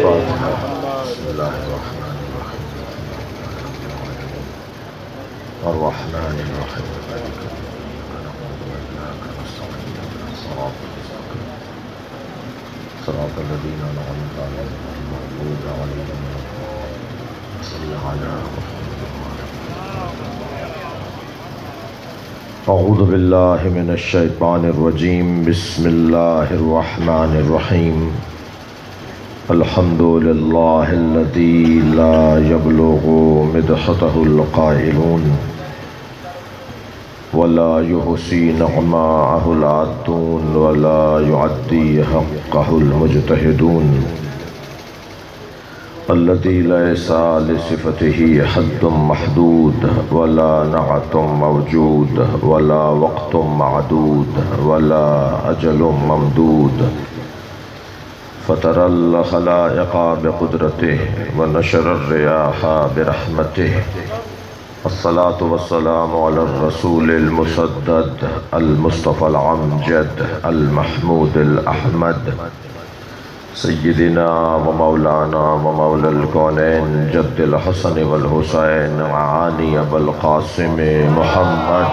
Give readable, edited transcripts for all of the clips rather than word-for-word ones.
الفاتحة بسم الله الرحمن الرحيم صراط الذين أنعمت عليهم غير المغضوب عليهم ولا الضالين صل على محمد. أعوذ بالله من الشيطان الرجيم بسم الله الرحمن الرحيم الحمد لله الذي لا يبلغ مدحته القائلون ولا يحصي نعماءه العادون ولا يعدي حقه المجتهدون الذي ليس لصفته حد محدود ولا نعت موجود ولا وقت معدود ولا أجل ممدود فطر الخلائق بقدرته ونشر الرياح برحمته الصلاة والسلام على الرسول المسدد المصطفى العمجد المحمود الأحمد سيدنا ومولانا ومولى الكونين جد الحسن والحسين معاني أبا القاسم محمد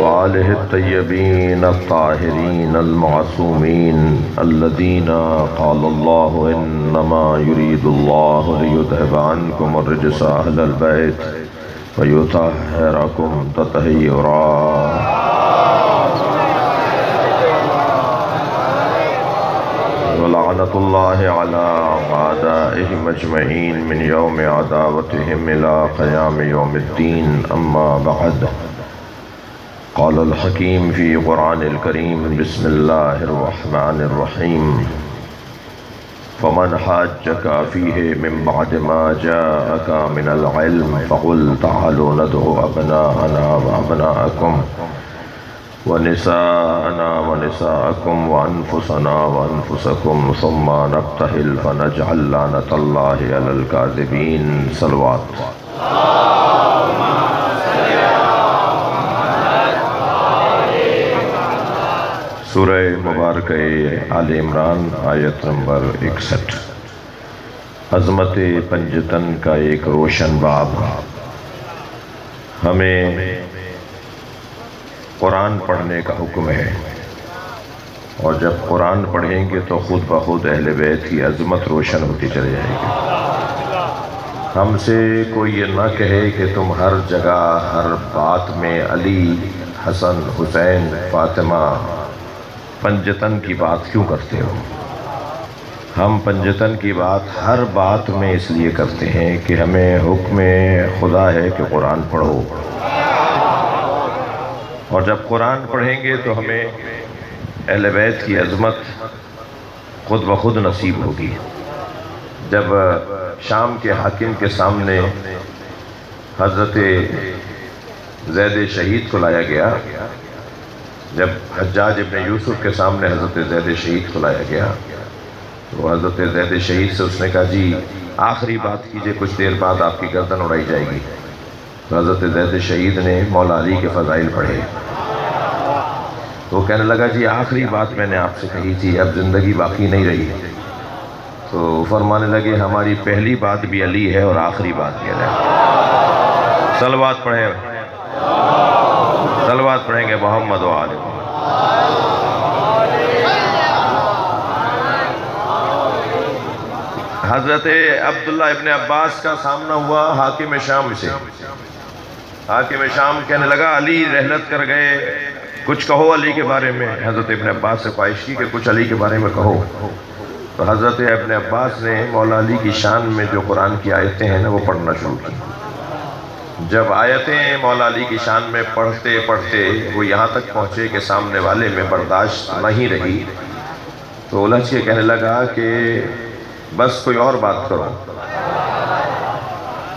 وآله الطيبين الطاهرين المعصومين الذين قال الله إنما يريد الله ليذهب عنكم الرجس أهل البيت ويطهركم تطهيرا. ولعنة الله على أعدائهم أجمعين من يوم عداوتهم إلى قيام يوم الدين. أما بعد قال الحكيم في قرآن الكريم بسم الله الرحمن الرحيم فمن حاجك فيه من بعد ما جاءك من العلم فقل تعالوا ندعو أبناءنا وأبناءكم ونساءنا ونساءكم وأنفسنا وأنفسكم ثم نبتهل فنجعل لعنة الله على الكاذبين. صلوات. سورہ مبارکہ آل عمران آیت نمبر 61. عظمت پنجتن کا ایک روشن باب. ہمیں قرآن پڑھنے کا حکم ہے، اور جب قرآن پڑھیں گے تو خود بخود اہل بیت کی عظمت روشن ہوتی چلی جائے گی. ہم سے کوئی یہ نہ کہے کہ تم ہر جگہ ہر بات میں علی، حسن، حسین، فاطمہ، پنجتن کی بات کیوں کرتے ہو. ہم پنجتن کی بات ہر بات میں اس لیے کرتے ہیں کہ ہمیں حکم خدا ہے کہ قرآن پڑھو، اور جب قرآن پڑھیں گے تو ہمیں اہل بیت کی عظمت خود بخود نصیب ہوگی. جب شام کے حاکم کے سامنے حضرت زید شہید کو لایا گیا، جب حجاج ابن یوسف کے سامنے حضرت زید شہید کو لایا گیا تو حضرت زید شہید سے اس نے کہا جی آخری بات کیجئے، کچھ دیر بعد آپ کی گردن اڑائی جائے گی. تو حضرت زید شہید نے مولا علی کے فضائل پڑھے تو وہ کہنے لگا جی آخری بات میں نے آپ سے کہی تھی، اب زندگی باقی نہیں رہی. تو فرمانے لگے ہماری پہلی بات بھی علی ہے اور آخری بات بھی علی ہے. صلوات پڑھیں، صلوات پڑھیں گے محمد و آل محمد. حضرت عبداللہ ابن عباس کا سامنا ہوا حاکم شام سے. حاکم شام کہنے لگا علی رحلت کر گئے، کچھ کہو علی کے بارے میں. حضرت ابن عباس سے خواہش کی کہ کچھ علی کے بارے میں کہو. تو حضرت ابن عباس نے مولا علی کی شان میں جو قرآن کی آیتیں ہیں نا وہ پڑھنا شروع کی. جب آیتیں مولا علی کی شان میں پڑھتے پڑھتے وہ یہاں تک پہنچے کہ سامنے والے میں برداشت نہیں رہی تو الجھ کے کہنے لگا کہ بس کوئی اور بات کرو.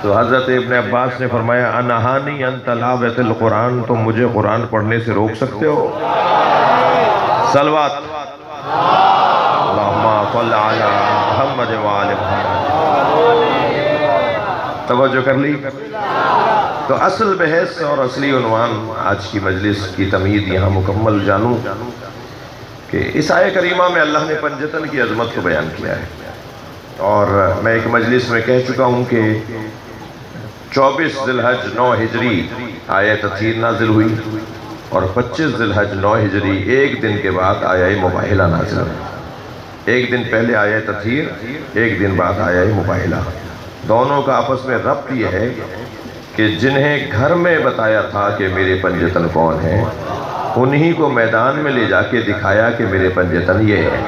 تو حضرت ابن عباس نے فرمایا انہانی ان تلاوت القرآن، تم مجھے قرآن پڑھنے سے روک سکتے ہو. صلوات اللہم صل علی محمد و آل محمد. توجہ کر لی. تو اصل بحث اور اصلی عنوان آج کی مجلس کی تمہید یہاں مکمل جانوں کہ اس آیہ کریمہ میں اللہ نے پنجتن کی عظمت کو بیان کیا ہے، اور میں ایک مجلس میں کہہ چکا ہوں کہ 24 ذی الحج 9 ہجری آیہ تطہیر نازل ہوئی، اور 25 ذی الحج 9 ہجری ایک دن کے بعد آیہ مباہلہ نازل ہوئی۔ ایک دن پہلے آیہ تطہیر، ایک دن بعد آیہ مباہلہ۔ دونوں کا آپس میں ربط یہ ہے کہ جنہیں گھر میں بتایا تھا کہ میرے پنجتن کون ہیں، انہی کو میدان میں لے جا کے دکھایا کہ میرے پنجتن یہ ہے،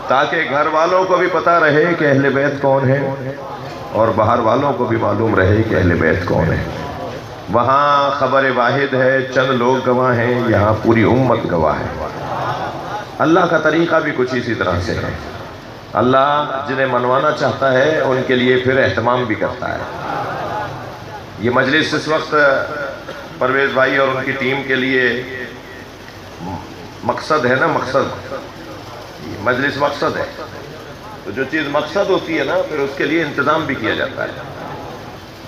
تاکہ گھر والوں کو بھی پتہ رہے کہ اہل بیت کون ہے، اور باہر والوں کو بھی معلوم رہے کہ اہل بیت کون ہے۔ وہاں خبر واحد ہے، چند لوگ گواہ ہیں، یہاں پوری امت گواہ ہے۔ اللہ کا طریقہ بھی کچھ اسی طرح سے ہے، اللہ جنہیں منوانا چاہتا ہے ان کے لیے پھر اہتمام بھی کرتا ہے۔ یہ مجلس اس وقت پرویز بھائی اور ان کی ٹیم کے لیے مقصد ہے نا، مقصد مجلس مقصد ہے، تو جو چیز مقصد ہوتی ہے نا پھر اس کے لیے انتظام بھی کیا جاتا ہے۔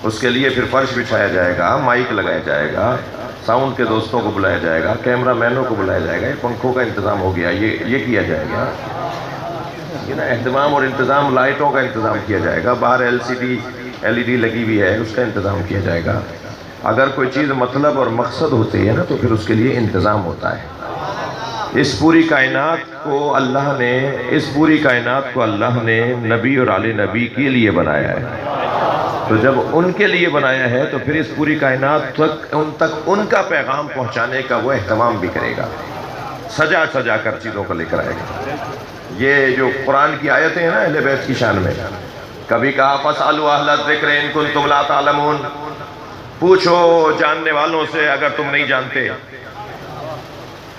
اس کے لیے پھر فرش بچھایا جائے گا، مائک لگایا جائے گا، ساؤنڈ کے دوستوں کو بلایا جائے گا، کیمرہ مینوں کو بلایا جائے گا، یہ پنکھوں کا انتظام ہو گیا، یہ کیا جائے گا، یہ نا اہتمام اور انتظام، لائٹوں کا انتظام کیا جائے گا، باہر ایل ای ڈی لگی ہوئی ہے اس کا انتظام کیا جائے گا۔ اگر کوئی چیز مطلب اور مقصد ہوتی ہے نا تو پھر اس کے لیے انتظام ہوتا ہے۔ اس پوری کائنات کو اللہ نے نبی اور آل نبی کے لیے بنایا ہے، تو جب ان کے لیے بنایا ہے تو پھر اس پوری کائنات تک ان کا پیغام پہنچانے کا وہ اہتمام بھی کرے گا، سجا کر چیزوں کو لے کر آئے گا۔ یہ جو قرآن کی آیتیں ہیں نا اہل بیت کی شان میں، کبھی کہا فَاسْأَلُوا أَهْلَ الذِّكْرِ إِن كُنتُمْ لَا تَعْلَمُونَ، پوچھو جاننے والوں سے اگر تم نہیں جانتے،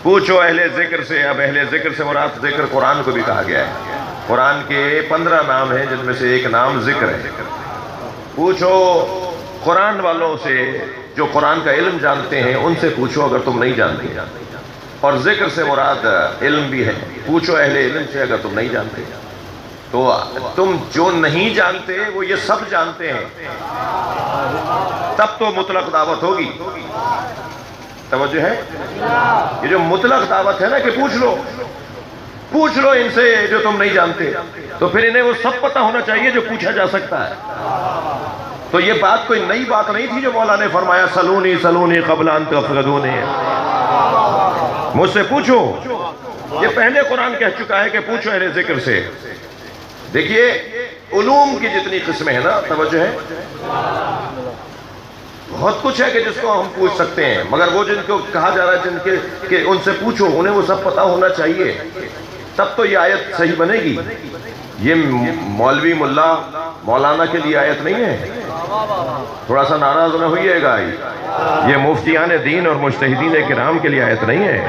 پوچھو اہل ذکر سے۔ اب اہل ذکر سے مراد ذکر قرآن کو بھی کہا گیا ہے، قرآن کے 15 نام ہیں جن میں سے ایک نام ذکر ہے۔ پوچھو قرآن والوں سے، جو قرآن کا علم جانتے ہیں ان سے پوچھو اگر تم نہیں جانتے، اور ذکر سے مراد علم بھی ہے، پوچھو اہل علم سے اگر تم نہیں جانتے۔ تو تم جو نہیں جانتے وہ یہ سب جانتے ہیں، تب تو مطلق دعوت ہوگی۔ توجہ ہے؟ یہ جو مطلق دعوت ہے نا کہ پوچھ لو ان سے جو تم نہیں جانتے، تو پھر انہیں وہ سب پتہ ہونا چاہیے جو پوچھا جا سکتا ہے۔ تو یہ بات کوئی نئی بات نہیں تھی جو مولا نے فرمایا سلونی قبل ان تفقدونی، مجھ سے پوچھو، یہ پہلے قرآن کہہ چکا ہے کہ پوچھو اہل ذکر سے۔ دیکھیے علوم کی جتنی قسمیں ہیں نا، توجہ ہے، بہت کچھ ہے کہ جس کو ہم پوچھ سکتے ہیں، مگر وہ جن کو کہا جا رہا ہے جن کے کہ ان سے پوچھو، انہیں وہ سب پتہ ہونا چاہیے، تب تو یہ آیت صحیح بنے گی۔ یہ مولوی مولانا کے لیے آیت نہیں ہے، تھوڑا سا ناراض نہ ہوئیے گا، یہ مفتیان دین اور مجتہدین کرام کے لیے آیت نہیں ہے۔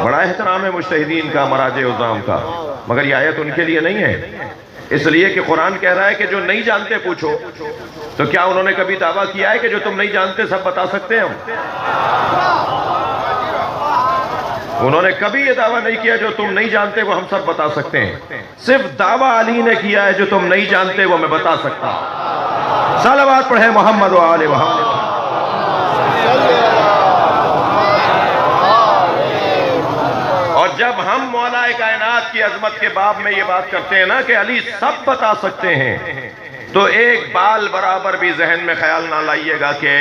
بڑا احترام ہے مجتہدین کا، مراجع عظام کا، مگر یہ آیت ان کے لیے نہیں ہے، اس لیے کہ قرآن کہہ رہا ہے کہ جو نہیں جانتے پوچھو۔ تو کیا انہوں نے کبھی دعویٰ کیا ہے کہ جو تم نہیں جانتے سب بتا سکتے ہیں ہم؟ انہوں نے کبھی یہ دعویٰ نہیں کیا جو تم نہیں جانتے وہ ہم سب بتا سکتے ہیں، صرف دعویٰ علی نے کیا ہے جو تم نہیں جانتے وہ میں بتا سکتا ہوں۔ صلوات پڑھیں محمد و آل محمد۔ اور جب ہم مولا کائنات کی عظمت کے باب میں یہ بات کرتے ہیں نا کہ علی سب بتا سکتے ہیں، تو ایک بال برابر بھی ذہن میں خیال نہ لائیے گا کہ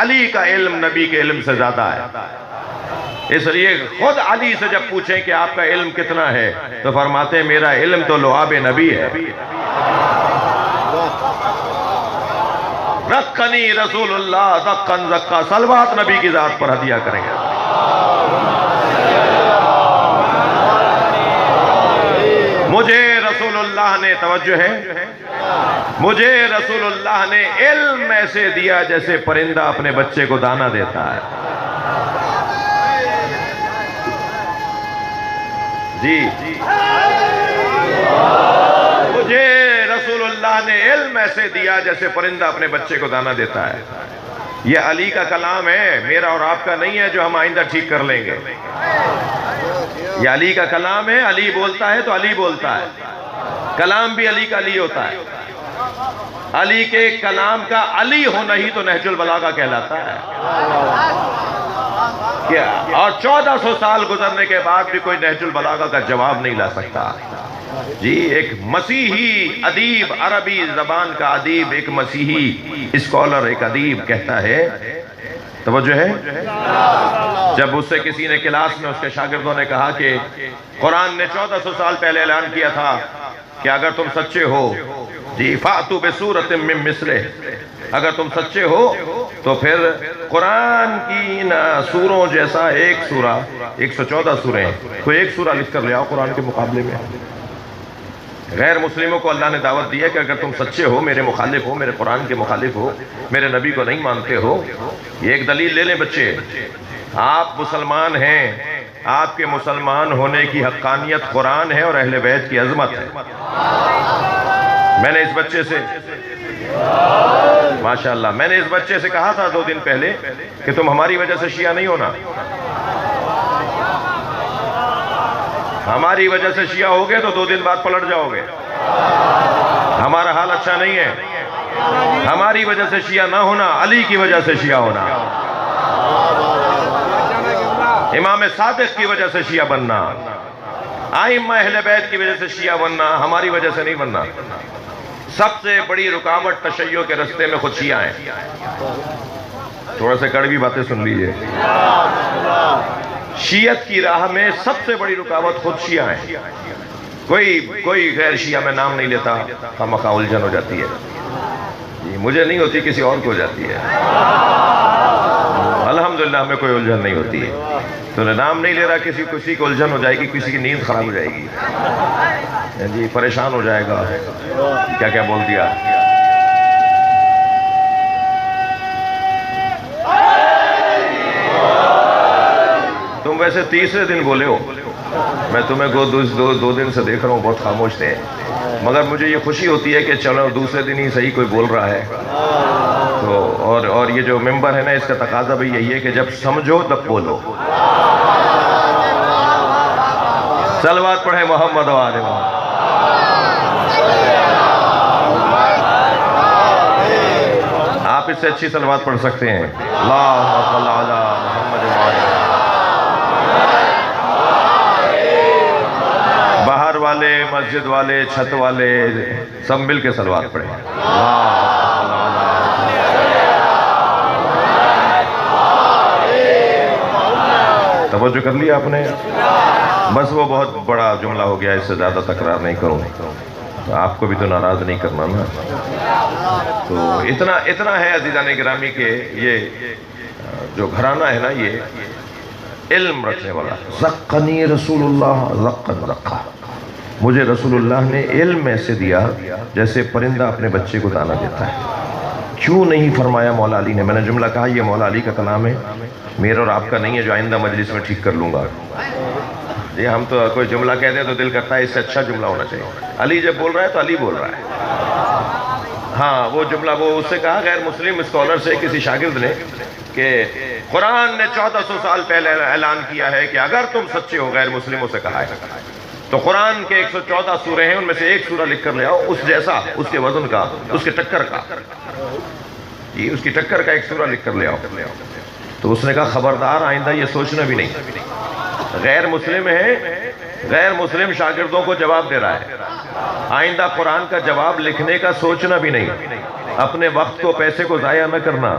علی کا علم نبی کے علم سے زیادہ ہے۔ اس لیے خود علی سے جب پوچھیں کہ آپ کا علم کتنا ہے تو فرماتے ہیں میرا علم تو لعاب نبی ہے۔ رقنی رسول اللہ دقن زقا، صلوات نبی کی ذات پر ہدیہ کریں گے۔ مجھے رسول اللہ نے، توجہ ہے، مجھے رسول اللہ نے علم ایسے دیا جیسے پرندہ اپنے بچے کو دانہ دیتا ہے۔ جی مجھے رسول اللہ نے علم ایسے دیا جیسے پرندہ اپنے بچے کو دانہ دیتا ہے۔ یہ علی کا کلام ہے، میرا اور آپ کا نہیں ہے جو ہم آئندہ ٹھیک کر لیں گے۔ یہ علی کا کلام ہے، علی بولتا ہے تو علی بولتا ہے، کلام بھی علی کا علی ہوتا ہے۔ علی کے کلام کا علی ہونا ہی تو نہج البلاغہ کہلاتا ہے۔ اور 1400 سال گزرنے کے بعد بھی کوئی نہج البلاغہ کا جواب نہیں لا سکتا جی۔ ایک مسیحی ادیب، عربی زبان کا ادیب، ایک مسیحی اسکالر، ایک ادیب کہتا ہے، توجہ ہے، جب اس سے کسی نے کلاس میں، اس کے شاگردوں نے کہا کہ قرآن نے 1400 سال پہلے اعلان کیا تھا کہ اگر تم سچے ہو جی فَأْتُوا بِسُورَةٍ مِّن مِّثْلِهِ، اگر تم سچے ہو تو پھر قرآن کی ان سوروں جیسا ایک سورہ، 114 سوریں ہیں، کوئی ایک سورہ لکھ کر لے آؤ قرآن کے مقابلے میں۔ غیر مسلموں کو اللہ نے دعوت دی ہے کہ اگر تم سچے ہو، میرے مخالف ہو، میرے قرآن کے مخالف ہو، میرے نبی کو نہیں مانتے ہو، یہ ایک دلیل لے لیں بچے، آپ مسلمان ہیں، آپ کے مسلمان ہونے کی حقانیت قرآن ہے اور اہل بیت کی عظمت ہے۔ میں نے اس بچے سے ماشاءاللہ میں نے اس بچے سے کہا تھا 2 دن پہلے کہ تم ہماری وجہ سے شیعہ نہیں ہونا، ہماری وجہ سے شیعہ ہوگے تو 2 دن بعد پلٹ جاؤ گے، ہمارا حال اچھا نہیں ہے، ہماری وجہ سے شیعہ نہ ہونا، علی کی وجہ سے شیعہ ہونا، امام صادق کی وجہ سے شیعہ بننا، ائمہ اہل بیت کی وجہ سے شیعہ بننا، ہماری وجہ سے نہیں بننا۔ سب سے بڑی رکاوٹ تشیع کے رستے میں خود شیعہ ہیں۔ تھوڑا سے کڑوی باتیں سن لیجئے، شیعت کی راہ میں سب سے بڑی رکاوٹ خود شیعہ ہیں۔ کوئی غیر شیعہ میں نام نہیں لیتا، خامخواہ الجھن ہو جاتی ہے جی، مجھے نہیں ہوتی کسی اور کو ہو جاتی ہے، الحمدللہ ہمیں کوئی الجھن نہیں ہوتی ہے۔ تو نام نہیں لے رہا، کسی کو الجھن ہو جائے گی، کسی کی نیند خراب ہو جائے گی جی، پریشان ہو جائے گا، کیا کیا بول دیا۔ تم ویسے تیسرے دن بولے ہو، میں تمہیں 2 دن سے دیکھ رہا ہوں، بہت خاموش تھے، مگر مجھے یہ خوشی ہوتی ہے کہ چلو دوسرے دن ہی صحیح کوئی بول رہا ہے تو اور یہ جو ممبر ہے نا، اس کا تقاضا بھی یہی ہے کہ جب سمجھو تب بولو۔ صلوات پڑھیں محمد و آل محمد۔ آپ اس سے اچھی صلوات پڑھ سکتے ہیں، اللہم صل علی محمد و آل محمد۔ باہر والے، مسجد والے، چھت والے سب مل کے صلوات پڑھیں، توجہ کر لیا آپ نے؟ بس وہ بہت بڑا جملہ ہو گیا، اس سے زیادہ تکرار نہیں کروں، آپ کو بھی تو ناراض نہیں کرنا نا۔ تو اتنا ہے عزیزان گرامی کہ یہ جو گھرانہ ہے نا، یہ علم رکھنے والا، زقنی رسول اللہ زقن رکھا، مجھے رسول اللہ نے علم ایسے دیا جیسے پرندہ اپنے بچے کو دانا دیتا ہے۔ کیوں نہیں فرمایا مولا علی نے؟ میں نے جملہ کہا یہ مولا علی کا کلام ہے، میرا اور آپ کا نہیں ہے جو آئندہ مجلس میں ٹھیک کر لوں گا جی۔ ہم تو کوئی جملہ کہتے ہیں تو دل کرتا ہے اس سے اچھا جملہ ہونا چاہیے، علی جب بول رہا ہے تو علی بول رہا ہے۔ ہاں وہ جملہ، وہ اس سے کہا غیر مسلم اسکالر سے کسی شاگرد نے کہ قرآن نے 1400 سال پہلے اعلان کیا ہے کہ اگر تم سچے ہو، غیر مسلموں سے کہا ہے، تو قرآن کے 114 سورے ہیں، ان میں سے ایک سورہ لکھ کر لے آؤ، اس جیسا، اس کے وزن کا، اس کے ٹکر کا جی، اس کی ٹکر کا ایک سورہ لکھ کر لے آؤ۔ تو اس نے کہا خبردار، آئندہ یہ سوچنا بھی نہیں۔ غیر مسلم ہے، غیر مسلم شاگردوں کو جواب دے رہا ہے، آئندہ قرآن کا جواب لکھنے کا سوچنا بھی نہیں، اپنے وقت کو، پیسے کو ضائع نہ کرنا،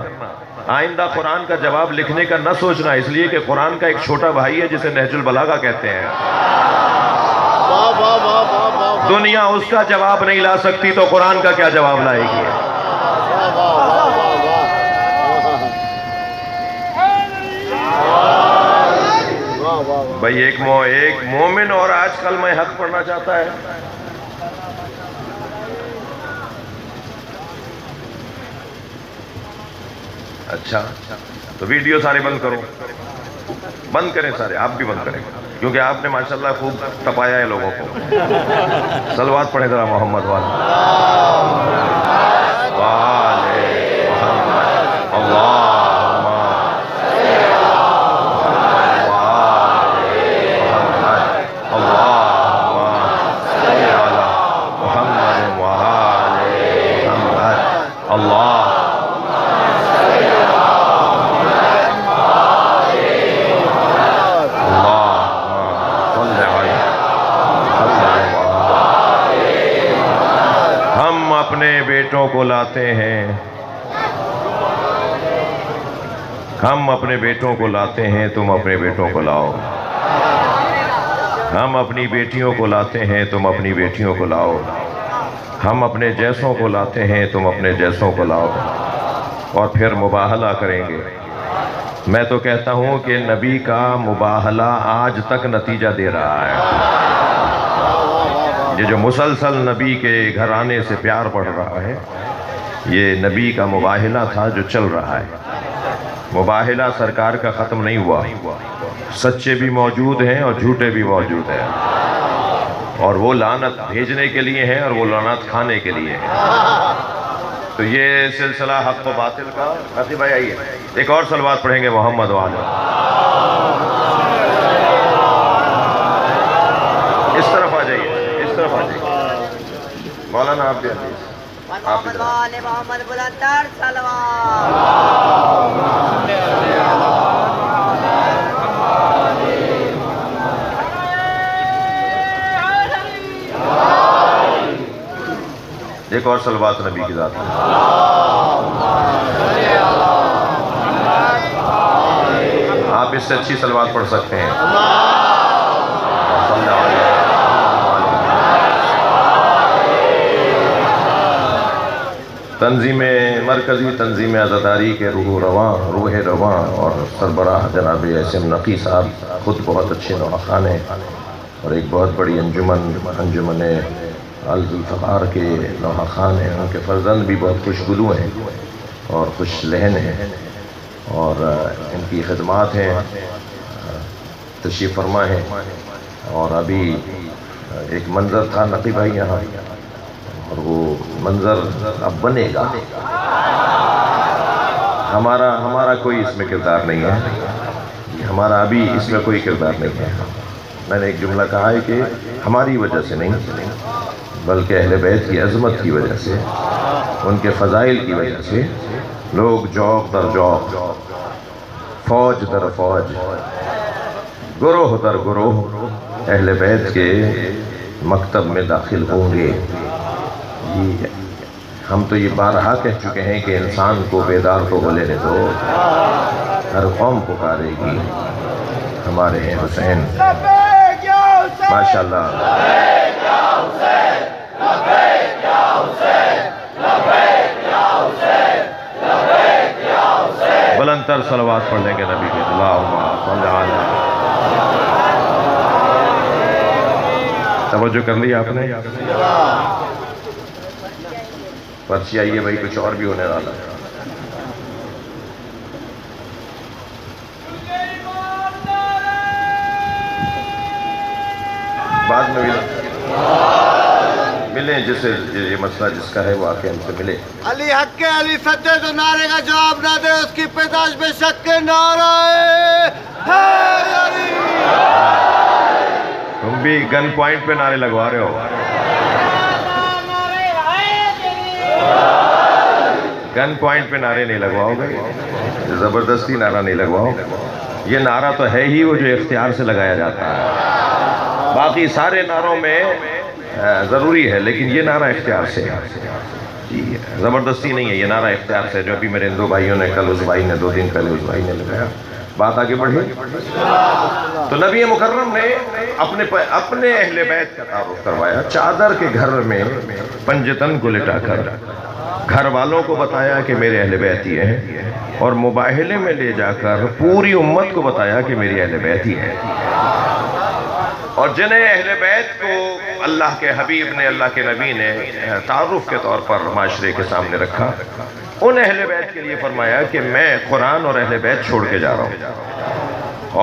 آئندہ قرآن کا جواب لکھنے کا نہ سوچنا، اس لیے کہ قرآن کا ایک چھوٹا بھائی ہے جسے نہج البلاغہ کہتے ہیں، دنیا اس کا جواب نہیں لا سکتی تو قرآن کا کیا جواب لائے گی؟ بھائی ایک مومن اور آج کل میں حق پڑھنا چاہتا ہے، اچھا تو ویڈیو سارے بند کرو، بند کریں سارے، آپ بھی بند کریں، کیونکہ آپ نے ماشاءاللہ خوب تپایا ہے لوگوں کو۔ صلوات پڑھیں ذرا محمد بیٹوں کو لاتے ہیں، ہم اپنے بیٹوں کو لاتے ہیں، تم اپنے بیٹوں کو لاؤ۔ ہم اپنی بیٹیوں کو لاتے ہیں، تم اپنی بیٹیوں کو لاؤ۔ ہم اپنے جیسوں کو لاتے ہیں، تم اپنے جیسوں کو لاؤ، اور پھر مباہلہ کریں گے۔ میں تو کہتا ہوں کہ نبی کا مباہلہ آج تک نتیجہ دے رہا ہے۔ یہ جو مسلسل نبی کے گھرانے سے پیار بڑھ رہا ہے، یہ نبی کا مباہلہ تھا جو چل رہا ہے۔ مباہلہ سرکار کا ختم نہیں ہوا، سچے بھی موجود ہیں اور جھوٹے بھی موجود ہیں، اور وہ لعنت بھیجنے کے لیے ہیں اور وہ لعنت کھانے کے لیے ہیں۔ تو یہ سلسلہ حق و باطل کا، نقی بھائی آئیے ایک اور صلوات پڑھیں گے محمد والے۔ اس طرف آ جائیے، اس طرف آ جائیے مولانا، آپ بھی محمد والے محمد بلندر صلوات۔ ایک اور صلوات نبی کی ذات میں۔ آپ اس سے اچھی صلوات پڑھ سکتے ہیں۔ تنظیم مرکزی تنظیم عزاداری کے روح رواں اور سربراہ جناب اسم نقی صاحب خود بہت اچھے نوحہ ہیں، اور ایک بہت بڑی انجمن الذوالفقار کے نوحہ خان ہیں۔ ان کے فرزند بھی بہت خوشگلو ہیں اور خوش لہن ہیں، اور ان کی خدمات ہیں، تشریف فرما ہیں۔ اور ابھی ایک منظر تھا نقی بھائی یہاں، اور وہ منظر اب بنے گا۔ ہمارا کوئی اس میں کردار نہیں ہے، ہمارا ابھی اس میں کوئی کردار نہیں ہے۔ میں نے ایک جملہ کہا ہے کہ ہماری وجہ سے نہیں، بلکہ اہل بیت کی عظمت کی وجہ سے، ان کے فضائل کی وجہ سے لوگ جوق در جوق، فوج در فوج، گروہ در گروہ اہل بیت کے مکتب میں داخل ہوں گے۔ ہم تو یہ بارہا کہہ چکے ہیں کہ انسان کو بیدار تو ہو لینے دو، ہر قوم پکارے گی ہمارے ہیں حسین۔ ماشاءاللہ، بلند تر صلوات پڑھ لیں گے نبی کے، اللہم صلی علی۔ توجہ کر لی آپ نے؟ پرچی آئیے بھائی، کچھ اور بھی ہونے والا ہے۔ بعد میں ملیں، جسے یہ مسئلہ جس کا ہے وہ آکے ہم سے ملے۔ علی حق کے علی سچے تو نعرے کا جواب نہ دے، اس کی پیدائش بے شک کے نعرہ ہے علی۔ تم بھی گن پوائنٹ پہ نعرے لگوا رہے ہو، گن پوائنٹ پہ نعرے نہیں لگواؤ گے، زبردستی نعرہ نہیں لگواؤ۔ یہ نعرہ تو ہے ہی وہ جو اختیار سے لگایا جاتا ہے، باقی سارے نعروں میں ضروری ہے، لیکن یہ نعرہ اختیار سے ہے، زبردستی نہیں ہے، یہ نعرہ اختیار سے، جو ابھی میرے دو بھائیوں نے، کل اس بھائی نے، 2 دن پہلے اس بھائی نے لگایا۔ بات آگے بڑھی تو نبی مکرم نے اپنے اہل بیت کا تعارف کروایا، چادر کے گھر میں پنجتن کو لٹا کر گھر والوں کو بتایا کہ میرے اہل بیت ہی ہیں، اور مباہلے میں لے جا کر پوری امت کو بتایا کہ میری اہل بیت ہی ہے۔ اور جنہیں اہل بیت کو اللہ کے حبیب نے، اللہ کے نبی نے تعارف کے طور پر معاشرے کے سامنے رکھا، ان اہل بیت کے لیے فرمایا کہ میں قرآن اور اہل بیت چھوڑ کے جا رہا ہوں،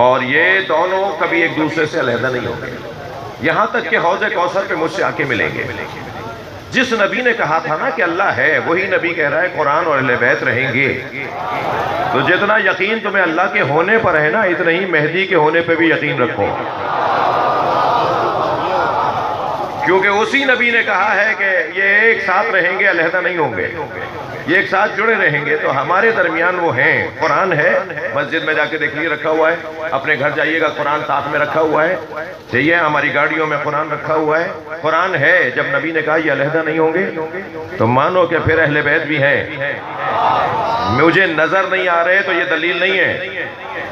اور یہ دونوں کبھی ایک دوسرے سے علیحدہ نہیں ہوں گے، یہاں تک کہ حوض کوثر پہ مجھ سے آ کے ملیں گے۔ جس نبی نے کہا تھا نا کہ اللہ ہے، وہی نبی کہہ رہا ہے قرآن اور اہل بیت رہیں گے۔ تو جتنا یقین تمہیں اللہ کے ہونے پر ہے نا، اتنا ہی مہدی کے ہونے پہ بھی یقین رکھو، کیونکہ اسی نبی نے کہا ہے کہ یہ ایک ساتھ رہیں گے، علیحدہ نہیں ہوں گے۔ یہ ایک ساتھ جڑے رہیں گے تو ہمارے درمیان وہ ہیں. قرآن ہے, مسجد میں جا کے دیکھ لیے رکھا ہوا ہے, اپنے گھر جائیے گا قرآن ساتھ میں رکھا ہوا ہے, چاہیے ہماری گاڑیوں میں قرآن رکھا ہوا ہے. قرآن ہے, جب نبی نے کہا یہ علیحدہ نہیں ہوں گے تو مانو کہ پھر اہل بیت بھی ہیں. مجھے نظر نہیں آ رہے تو یہ دلیل نہیں ہے.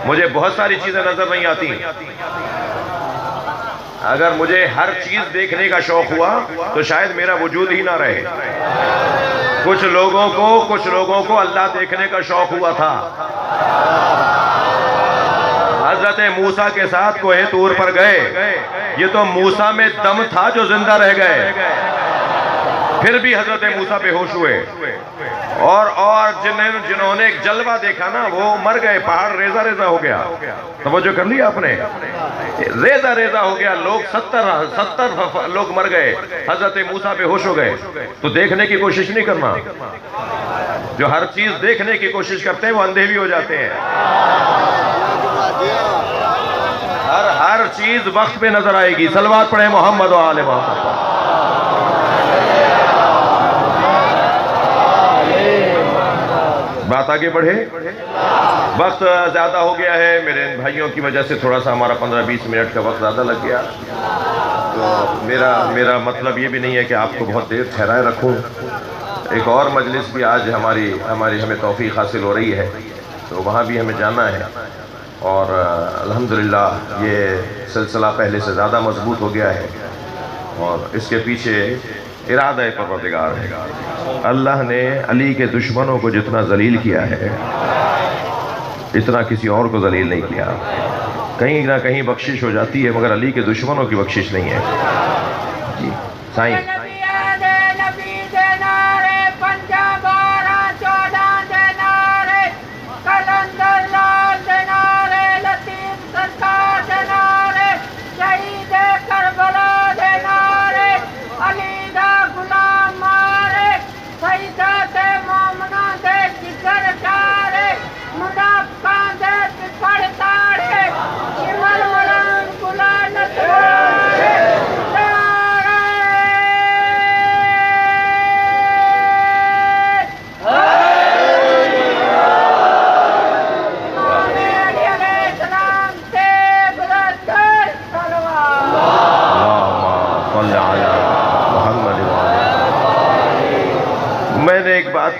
مجھے بہت ساری چیزیں نظر نہیں آتی. اگر مجھے ہر چیز دیکھنے کا شوق ہوا تو شاید میرا وجود ہی نہ رہے. کچھ لوگوں کو اللہ دیکھنے کا شوق ہوا تھا. حضرت موسیٰ کے ساتھ کوہ طور پر گئے, یہ تو موسیٰ میں دم تھا جو زندہ رہ گئے, پھر بھی حضرت موسیٰ بے ہوش ہوئے. اور جنہوں نے ایک جلوہ دیکھا نا وہ مر گئے, پہاڑ ریزہ ریزہ ہو گیا. توجہ کر لیا آپ نے, ریزہ ریزہ ہو گیا, لوگ 70 لوگ مر گئے, حضرت موسیٰ بے ہوش ہو گئے. تو دیکھنے کی کوشش نہیں کرنا. جو ہر چیز دیکھنے کی کوشش کرتے ہیں وہ اندھے بھی ہو جاتے ہیں. ہر چیز وقت پہ نظر آئے گی. صلوات پڑھیں محمد و آل محمد. بات آگے بڑھے, وقت زیادہ ہو گیا ہے. میرے بھائیوں کی وجہ سے تھوڑا سا ہمارا 15-20 منٹ کا وقت زیادہ لگ گیا. تو میرا مطلب یہ بھی نہیں ہے کہ آپ کو بہت دیر ٹھہرائے رکھوں. ایک اور مجلس بھی آج ہمیں توفیق حاصل ہو رہی ہے, تو وہاں بھی ہمیں جانا ہے. اور الحمدللہ یہ سلسلہ پہلے سے زیادہ مضبوط ہو گیا ہے, اور اس کے پیچھے ارادہ پروردگار ہے. اللہ نے علی کے دشمنوں کو جتنا ذلیل کیا ہے اتنا کسی اور کو ذلیل نہیں کیا. کہیں نہ کہیں بخشش ہو جاتی ہے مگر علی کے دشمنوں کی بخشش نہیں ہے. جی سائیں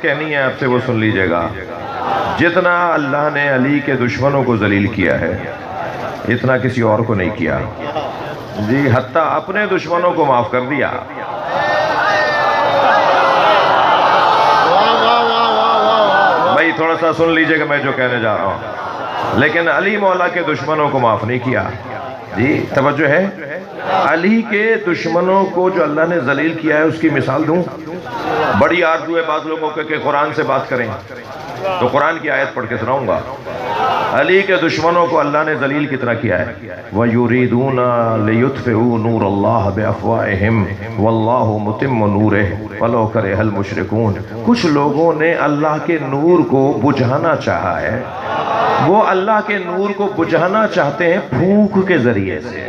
کہنی ہے آپ سے وہ سن لیجئے گا. جتنا اللہ نے علی کے دشمنوں کو ذلیل کیا ہے اتنا کسی اور کو نہیں کیا. جی حتیٰ اپنے دشمنوں کو معاف کر دیا. بھائی تھوڑا سا سن لیجئے گا میں جو کہنے جا رہا ہوں. لیکن علی مولا کے دشمنوں کو معاف نہیں کیا. جی توجہ ہے, علی کے دشمنوں کو جو اللہ نے ذلیل کیا ہے اس کی مثال دوں. بڑی آرزو ہے بعض لوگوں کے کہ قرآن سے بات کریں, تو قرآن کی آیت پڑھ کے سناؤں گا. علی کے دشمنوں کو اللہ نے ذلیل کتنا کیا ہے. وَيُرِيدُونَ لِيُطْفِئُوا نُورَ اللَّهِ بِأَفْوَاهِهِمْ وَاللَّهُ مُتِمُّ نُورِهِ وَلَوْ كَرِهَ الْمُشْرِكُونَ. کچھ لوگوں نے اللہ کے نور کو بجھانا چاہا ہے. وہ اللہ کے نور کو بجھانا چاہتے ہیں پھونک کے ذریعے سے,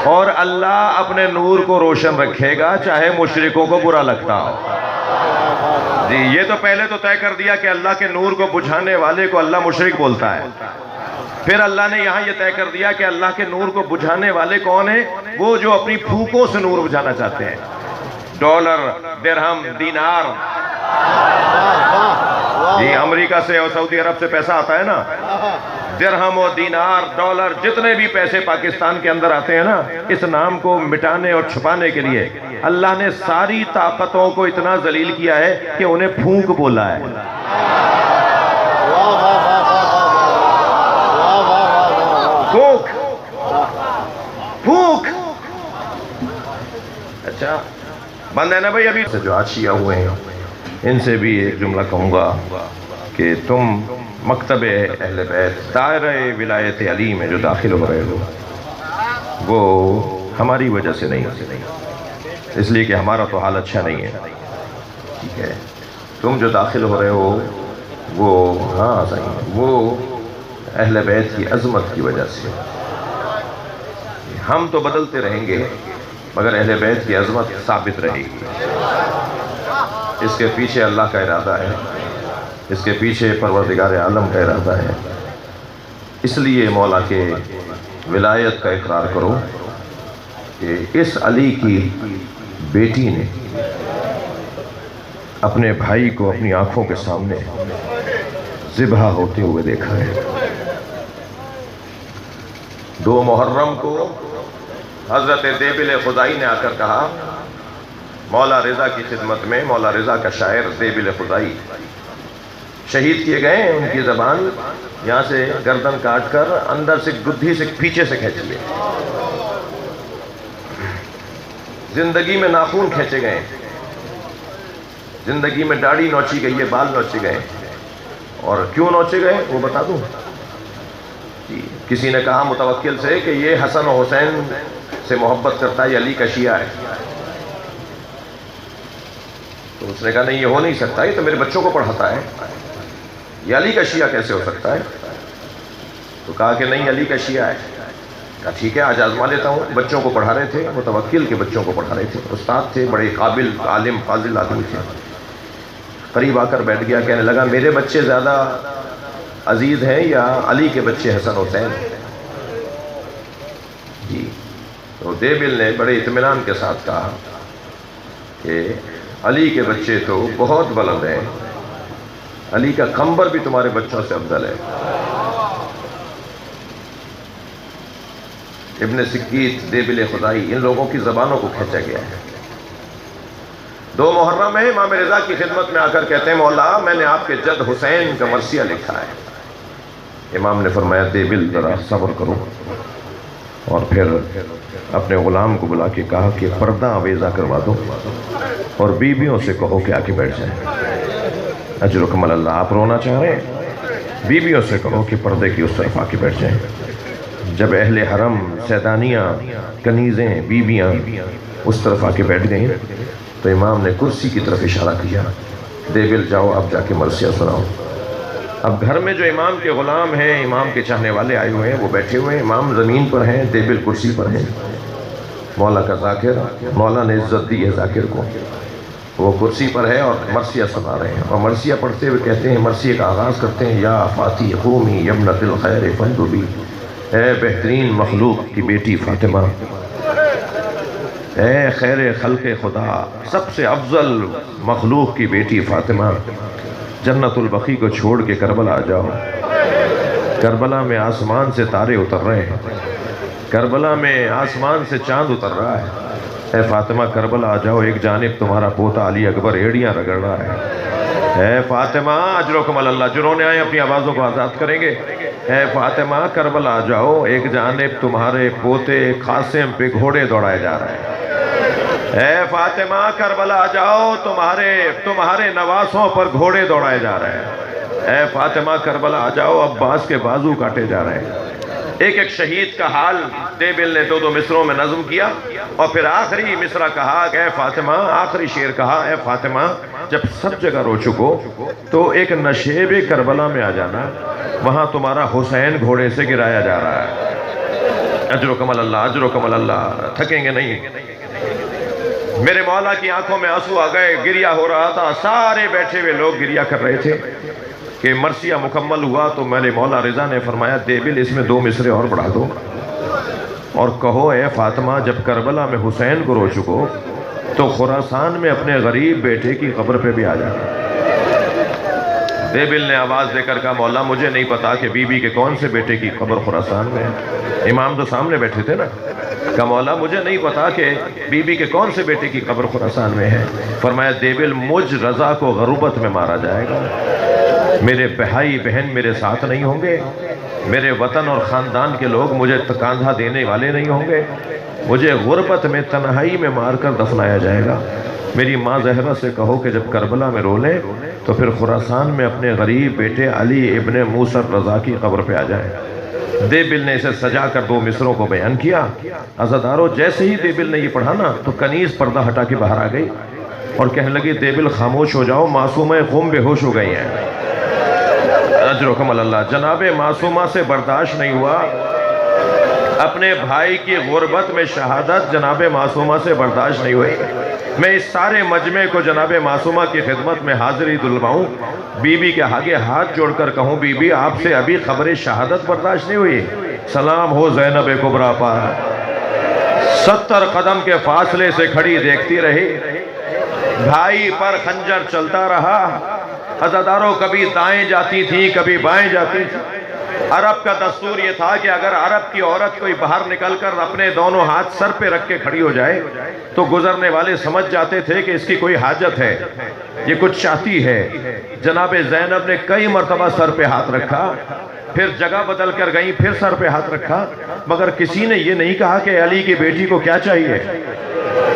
اور اللہ اپنے نور کو روشن رکھے گا چاہے مشرکوں کو برا لگتا ہو. جی یہ تو پہلے تو طے کر دیا کہ اللہ کے نور کو بجھانے والے کو اللہ مشرک بولتا ہے. پھر اللہ نے یہاں یہ طے کر دیا کہ اللہ کے نور کو بجھانے والے کون ہیں, وہ جو اپنی پھونکوں سے نور بجھانا چاہتے ہیں. ڈالر, درہم, دینار, جی امریکہ سے اور سعودی عرب سے پیسہ آتا ہے نا, درہم و دینار, ڈالر, جتنے بھی پیسے پاکستان کے اندر آتے ہیں نا, اس نام کو مٹانے اور چھپانے کے لیے اللہ نے ساری طاقتوں کو اتنا ذلیل کیا ہے کہ انہیں پھونک بولا ہے. پھونک پھونک. اچھا بند ہے نا بھائی. ابھی جو آج شیعہ ہوئے ہیں ان سے بھی ایک جملہ کہوں گا کہ تم مکتب اہل بیت دائرہ ولایت علی میں جو داخل ہو رہے ہو وہ ہماری وجہ سے نہیں, اس لیے کہ ہمارا تو حال اچھا نہیں ہے. ٹھیک ہے, تم جو داخل ہو رہے ہو وہ ہاں صحیح, وہ اہل بیت کی عظمت کی وجہ سے. ہم تو بدلتے رہیں گے مگر اہل بیت کی عظمت ثابت رہے گی. اس کے پیچھے اللہ کا ارادہ ہے، اس کے پیچھے پروردگار عالم کا ارادہ ہے۔ اس لیے مولا کے ولایت کا اقرار کرو کہ اس علی کی بیٹی نے اپنے بھائی کو اپنی آنکھوں کے سامنے ذبح ہوتے ہوئے دیکھا ہے۔ 2 محرم کو حضرت دیبل خدائی نے آ کر کہا، مولا رضا کی خدمت میں، مولا رضا کا شاعر دیبل خدائی شہید کیے گئے ہیں، ان کی زبان یہاں سے گردن کاٹ کر اندر سے گدھی سے پیچھے سے کھینچ لیے، زندگی میں ناخون کھینچے گئے، زندگی میں داڑھی نوچی گئی ہے، بال نوچے گئے، اور کیوں نوچے گئے وہ بتا دوں۔ کسی نے کہا متوکل سے کہ یہ حسن و حسین سے محبت کرتا ہے، یہ علی کا شیعہ ہے، تو اس نے کہا نہیں یہ ہو نہیں سکتا، یہ تو میرے بچوں کو پڑھاتا ہے، یہ علی کا شیعہ کیسے ہو سکتا ہے؟ تو کہا کہ نہیں علی کا شیعہ ہے۔ کہا ٹھیک ہے آج آزما لیتا ہوں۔ بچوں کو پڑھا رہے تھے، متوکل کے بچوں کو پڑھا رہے تھے، استاد تھے، بڑے قابل عالم فاضل آدمی تھے۔ قریب آ کر بیٹھ گیا، کہنے لگا میرے بچے زیادہ عزیز ہیں یا علی کے بچے حسن حسین؟ جی تو دیبل نے بڑے اطمینان کے ساتھ کہا کہ علی کے بچے تو بہت بلند ہیں، علی کا کمبر بھی تمہارے بچوں سے افضل ہے۔ ابن سکیت، دیبل خدائی، ان لوگوں کی زبانوں کو کھینچا گیا ہے۔ 2 محرم ہے، امام رضا کی خدمت میں آ کر کہتے ہیں مولا میں نے آپ کے جد حسین کا مرثیہ لکھا ہے۔ امام نے فرمایا دیبل ذرا صبر کرو، اور پھر اپنے غلام کو بلا کے کہا کہ پردہ آویزہ کروا دو اور بیویوں سے کہو کہ آ کے بیٹھ جائیں۔ اجرکم اللہ، آپ رونا چاہ رہے ہیں، بیویوں سے کہو کہ پردے کی اس طرف آ کے بیٹھ جائیں۔ جب اہل حرم، سیدانیاں، کنیزیں، بیویاں اس طرف آ کے بیٹھ گئیں تو امام نے کرسی کی طرف اشارہ کیا، دیبل جاؤ اب جا کے مرثیہ سناؤ۔ اب گھر میں جو امام کے غلام ہیں، امام کے چاہنے والے آئے ہوئے ہیں، وہ بیٹھے ہوئے ہیں، امام زمین پر ہیں، دیبل کرسی پر ہیں۔ مولا کا ذاکر، مولا نے عزت دی ہے ذاکر کو، وہ کرسی پر ہے اور مرثیہ سنا رہے ہیں، اور مرثیہ پڑھتے ہوئے کہتے ہیں، مرثیہ کا آغاز کرتے ہیں، یا فاتی قومی یمنت الخیر فندبی، اے بہترین مخلوق کی بیٹی فاطمہ، اے خیر خلق خدا، سب سے افضل مخلوق کی بیٹی فاطمہ، جنت البقیع کو چھوڑ کے کربلا آ جاؤ۔ کربلا میں آسمان سے تارے اتر رہے ہیں، کربلا میں آسمان سے چاند اتر رہا ہے۔ اے فاطمہ کربلا آ جاؤ، ایک جانب تمہارا پوتا علی اکبر ایڑیاں رگڑ رہا ہے۔ اے فاطمہ اجرکم اللہ، جو رونے آئے اپنی آوازوں کو آزاد کریں گے۔ اے فاطمہ کربلا آ جاؤ، ایک جانب تمہارے پوتے قاسم پہ گھوڑے دوڑائے جا رہے ہیں۔ اے فاطمہ کربلا آ جاؤ، تمہارے نواسوں پر گھوڑے دوڑائے جا رہے ہیں۔ اے فاطمہ کربلا آ جاؤ، عباس کے بازو کاٹے جا رہے ہیں۔ ایک ایک شہید کا حال دیبل نے 2 مصروں میں نظم کیا، اور پھر آخری مصرع کہا کہ اے فاطمہ، آخری شعر کہا، اے فاطمہ جب سب جگہ رو چکو تو ایک نشیب کربلا میں آ جانا، وہاں تمہارا حسین گھوڑے سے گرایا جا رہا ہے۔ اجرکم اللہ، اجرکم اللہ، تھکیں گے نہیں۔ میرے مولا کی آنکھوں میں آنسو آ گئے، گریہ ہو رہا تھا، سارے بیٹھے ہوئے لوگ گریہ کر رہے تھے کہ مرثیہ مکمل ہوا تو میرے مولا رضا نے فرمایا دیبل اس میں 2 مصرے اور بڑھا دو، اور کہو اے فاطمہ جب کربلا میں حسین کو رو چکو تو خراسان میں اپنے غریب بیٹے کی قبر پہ بھی آ جانا۔ دیبل نے آواز دے کر کہا مولا مجھے نہیں پتا کہ بی بی کے کون سے بیٹے کی قبر خراسان میں ہے۔ امام تو سامنے بیٹھے تھے نا، کہا مولا مجھے نہیں پتا کہ بی بی کے کون سے بیٹے کی قبر خراسان میں ہے۔ فرمایا دیبل مجھ رضا کو غربت میں مارا جائے گا، میرے بھائی بہن میرے ساتھ نہیں ہوں گے، میرے وطن اور خاندان کے لوگ مجھے کاندھا دینے والے نہیں ہوں گے، مجھے غربت میں تنہائی میں مار کر دفنایا جائے گا۔ میری ماں زہرہ سے کہو کہ جب کربلا میں رو لیں تو پھر خراسان میں اپنے غریب بیٹے علی ابن موسیٰ رضا کی قبر پہ آ جائیں۔ دیبل نے اسے سجا کر 2 مصروں کو بیان کیا۔ عزادارو جیسے ہی دیبل نے یہ پڑھا نا تو کنیز پردہ ہٹا کے باہر آ گئی اور کہنے لگی دیبل خاموش ہو جاؤ، معصومہ قوم بے ہوش ہو گئی ہیں۔ اجرکم اللہ، جناب معصومہ سے برداشت نہیں ہوا اپنے بھائی کی غربت میں شہادت جناب معصومہ سے برداشت نہیں ہوئی۔ میں اس سارے مجمع کو جناب معصومہ کی خدمت میں حاضری دلواؤں، بی بی کے آگے ہاتھ جوڑ کر کہوں بی بی آپ سے ابھی خبر شہادت برداشت نہیں ہوئی؟ سلام ہو زینب کبریٰ پر۔ 70 قدم کے فاصلے سے کھڑی دیکھتی رہی، بھائی پر خنجر چلتا رہا۔ عزاداروں کبھی دائیں جاتی تھی کبھی بائیں جاتی تھی۔ عرب کا دستور یہ تھا کہ اگر عرب کی عورت کوئی باہر نکل کر اپنے دونوں ہاتھ سر پہ رکھ کے کھڑی ہو جائے تو گزرنے والے سمجھ جاتے تھے کہ اس کی کوئی حاجت ہے، یہ کچھ چاہتی ہے۔ جناب زینب نے کئی مرتبہ سر پہ ہاتھ رکھا، پھر جگہ بدل کر گئیں، پھر سر پہ ہاتھ رکھا، مگر کسی نے یہ نہیں کہا کہ علی کی بیٹی کو کیا چاہیے۔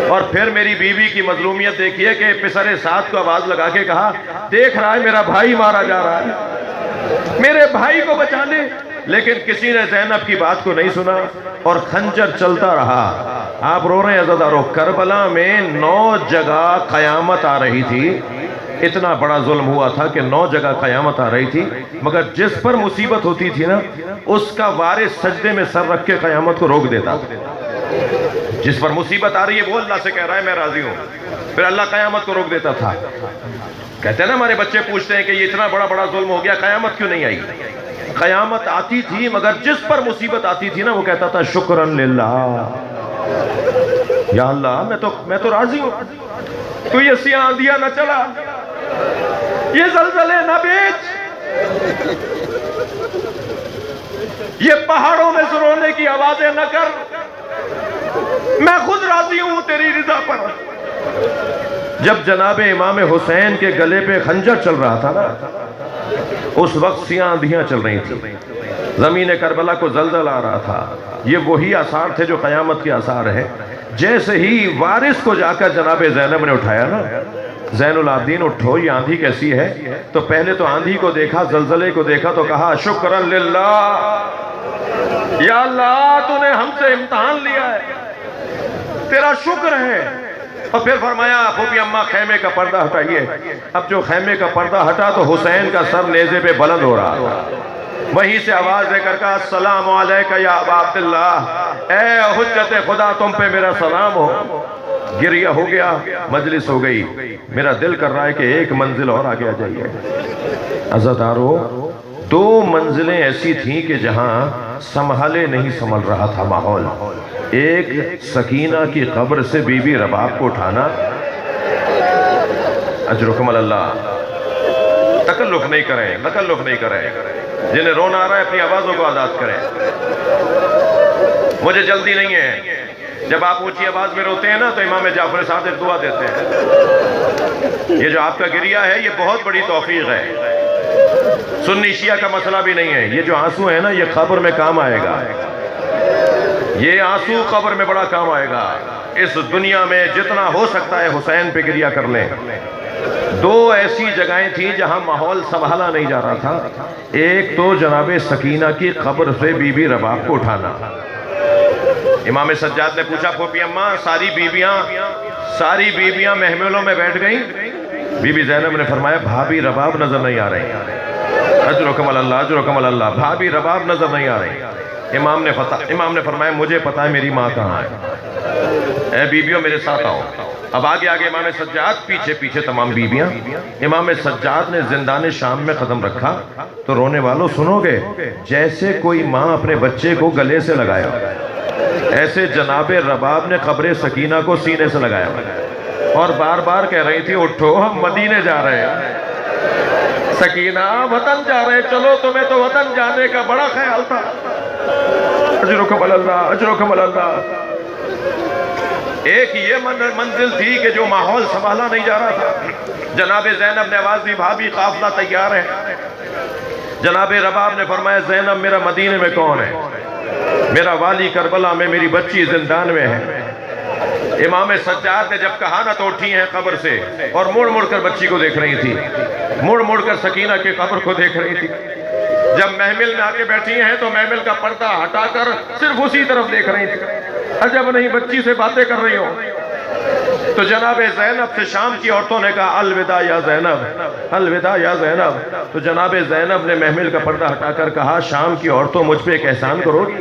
اور پھر میری بیوی کی مظلومیت دیکھیے کہ پسر سعد کو آواز لگا کے کہا دیکھ رہا ہے میرا بھائی مارا جا رہا ہے، میرے بھائی کو بچا لے۔ لیکن کسی نے زینب کی بات کو نہیں سنا اور خنجر چلتا رہا۔ آپ رو رہے ہیں عزادارو، کربلا میں 9 جگہ قیامت آ رہی تھی۔ اتنا بڑا ظلم ہوا تھا کہ 9 جگہ قیامت آ رہی تھی، مگر جس پر مصیبت ہوتی تھی نا اس کا وارث سجدے میں سر رکھ کے قیامت کو روک دیتا۔ جس پر مصیبت آ رہی ہے وہ اللہ سے کہہ رہا ہے میں راضی ہوں، پھر اللہ قیامت کو روک دیتا تھا۔ کہتے ہیں نا ہمارے بچے پوچھتے ہیں کہ یہ اتنا بڑا ظلم ہو گیا، قیامت کیوں نہیں آئی؟ قیامت آتی تھی مگر جس پر مصیبت آتی تھی نا وہ کہتا تھا شکرن للہ، یا اللہ میں تو راضی ہوں، تو یہ سیاہ آندھیاں نہ چلا، یہ زلزلے نہ بیچ، یہ پہاڑوں میں سرونے کی آوازیں نہ کر، میں خود راضی ہوں تیری رضا پر۔ جب جناب امام حسین کے گلے پہ خنجر چل رہا تھا نا اس وقت سیاہ آندھیاں چل رہی تھی، زمین کربلا کو زلزلہ آ رہا تھا۔ یہ وہی آثار تھے جو قیامت کے آثار ہیں۔ جیسے ہی وارث کو جا کر جناب زینب نے اٹھایا نا، زین العابدین اٹھو یہ آندھی کیسی ہے، تو پہلے تو آندھی کو دیکھا، زلزلے کو دیکھا تو کہا شکرن للہ، یا اللہ تو نے ہم سے امتحان لیا ہے، تیرا شکر ہے۔ اور پھر فرمایا پھوپھی اماں خیمے کا پردہ ہٹائیے۔ اب جو خیمے کا پردہ ہٹا تو حسین کا سر نیزے پہ بلند ہو رہا تھا، وہیں سے آواز دے کر کہا السلام علیکہ یا ابا عبداللہ، اے حجت خدا تم پہ میرا سلام ہو۔ گریہ ہو گیا، مجلس ہو گئی۔ میرا دل کر رہا ہے کہ ایک منزل اور آگے آ جائیے۔ عزادارو 2 منزلیں ایسی تھیں کہ جہاں سنبھالے نہیں سنبھل رہا تھا ماحول۔ ایک سکینہ کی قبر سے بی بی رباب کو اٹھانا، اجرکم اللہ، تکلف نہیں کریں، جنہیں رونا آ رہا ہے اپنی آوازوں کو آزاد کریں۔ مجھے جلدی نہیں ہے، جب آپ اونچی آواز میں روتے ہیں نا تو امام جعفر صادق دعا دیتے ہیں۔ یہ جو آپ کا گریہ ہے یہ بہت بڑی توفیق ہے، سنی شیعہ کا مسئلہ بھی نہیں ہے۔ یہ جو آنسو ہے نا یہ قبر میں کام آئے گا، یہ آنسو قبر میں بڑا کام آئے گا۔ اس دنیا میں جتنا ہو سکتا ہے حسین پہ گریہ کر لیں۔ 2 ایسی جگہیں تھیں جہاں ماحول سنبھالا نہیں جا رہا تھا۔ ایک تو جناب سکینہ کی قبر سے بی بی رباب کو اٹھانا۔ امام سجاد نے پوچھا پھوپھی اماں ساری بیبیاں محملوں میں بیٹھ گئیں؟ بی بی زینب نے فرمایا بھابی رباب نظر نہیں آ رہی۔ اجرکم اللہ، بھابی رباب نظر نہیں آ رہی۔ امام نے فرمایا مجھے پتا ہے میری ماں کہاں ہے، اے بیبیوں میرے ساتھ آؤ۔ اب آگے امام سجاد، پیچھے تمام بیبیاں۔ امام سجاد نے زندان شام میں قدم رکھا تو رونے والوں سنو گے جیسے کوئی ماں اپنے بچے کو گلے سے لگایا، ایسے جناب رباب نے قبر سکینہ کو سینے سے لگایا اور بار بار کہہ رہی تھی اٹھو ہم مدینے جا رہے ہیں، سکینہ وطن جا رہے ہیں، چلو تمہیں تو وطن جانے کا بڑا خیال تھا۔ اجرکم اللہ۔ ایک یہ منزل تھی کہ جو ماحول سنبھالا نہیں جا رہا تھا۔ جناب زینب نے آواز دی بھابی قافلہ تیار ہے۔ جناب رباب نے فرمایا زینب میرا مدینے میں کون ہے، میرا والی کربلا میں، میری بچی زندان میں ہے۔ امام سجاد نے جب کہا نا تو اٹھی ہیں قبر سے اور مڑ کر بچی کو دیکھ رہی تھی، مڑ کر سکینہ کے قبر کو دیکھ رہی تھی۔ جب محمل میں آگے بیٹھی ہیں تو محمل کا پردہ ہٹا کر صرف اسی طرف دیکھ رہی تھی۔ عجب نہیں بچی سے باتیں کر رہی ہوں۔ تو جناب زینب سے شام کی عورتوں نے کہا الوداع یا زینب، الوداع یا زینب۔ تو جناب زینب نے محمل کا پردہ ہٹا کر کہا شام کی عورتوں مجھ پہ ایک احسان کرو گی؟